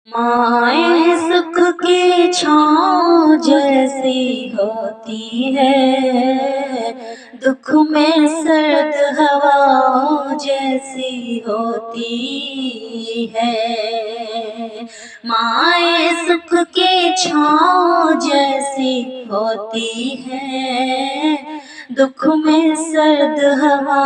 माए सुख की छाँव जैसी होती है, दुख में सर्द हवा जैसी होती है। माए सुख की छाँव जैसी होती है, दुख में सर्द हवा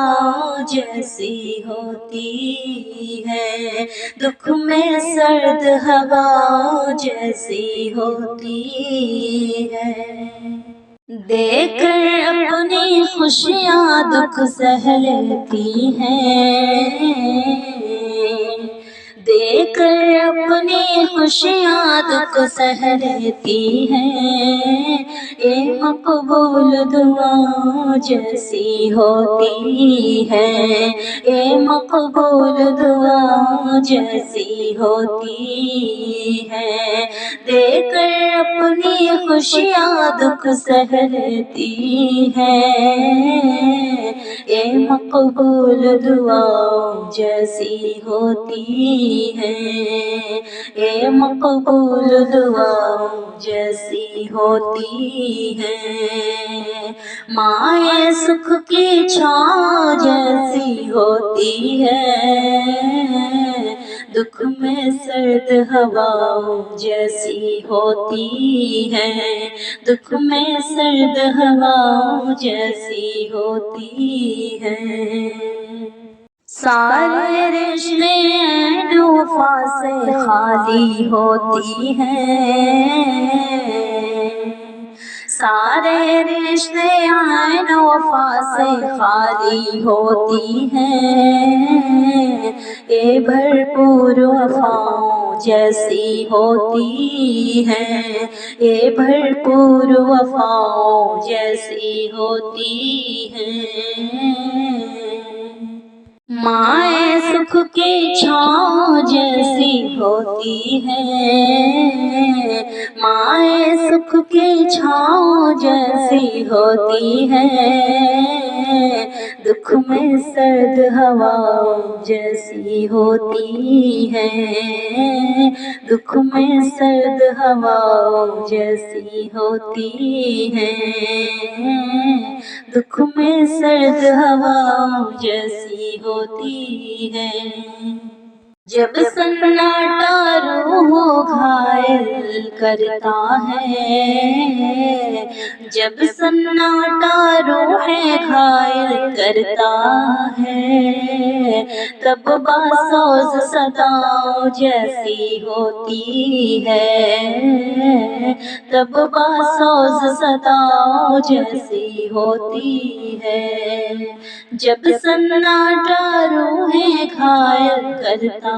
जैसी होती है। दुख में सर्द हवा जैसी होती है। देखकर अपनी खुशियाँ दुख सह लेती हैं, देखकर अपनी खुशियाँ दुख सह लेती हैं। ये मकबूल दुआ जैसी होती है, ये मकबूल दुआ जैसी होती है। देखकर अपनी खुशियाँ दुख सह लेती है, ये मकबूल दुआ जैसी होती है, ये मकबूल दुआ जैसी होती है। माए सुख की छाँव जैसी होती है, दुख में सर्द हवा जैसी होती है। दुख में सर्द हवा जैसी होती है। सारे रिश्ते ऐन वफा से खाली होती हैं, सारे रिश्ते ऐन वफा से खाली होती हैं। ये भरपूर वफाओं जैसी होती हैं, ये भरपूर वफाओं जैसी होती हैं। माए सुख की छाँव जैसी होती है, माए सुख की छाँव जैसी होती है। दुख में सर्द हवा जैसी होती है, दुख में सर्द हवा जैसी होती है। दुख में सर्द हवा जैसी होती है। जब सन्नाटा रूह घायल करता है, जब सन्नाटा रूह घायल करता है, तब बासोज़ सदाओं जैसी होती है, तब बासोज़ सदाओं जैसी होती है। जब सन्नाटा रूह घायल करता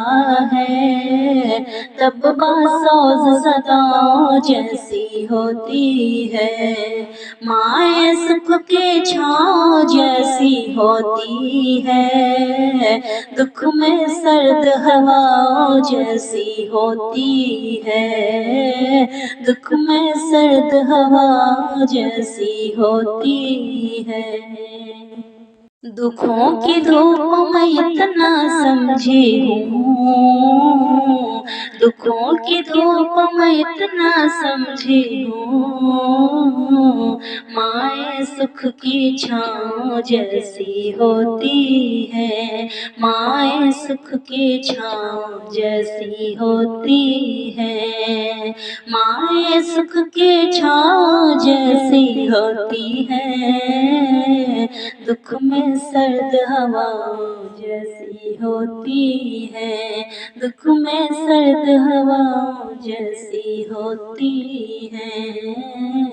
है, तब बासोज़ सदाओं जैसी होती है। माए सुख की छाँव जैसी होती है, दुख में सर्द हवा जैसी होती है, दुख में सर्द हवा जैसी होती है। दुखों की धूप मैं इतना समझी हूँ, दुखों की धूप मैं इतना समझी हूँ। माए सुख की छाँव जैसी होती है, माए सुख की छाँव जैसी होती है। माए सुख की छाँव जैसी होती है, दुख में सर्द हवा जैसी होती है, दुख में सर्द हवा जैसी होती है।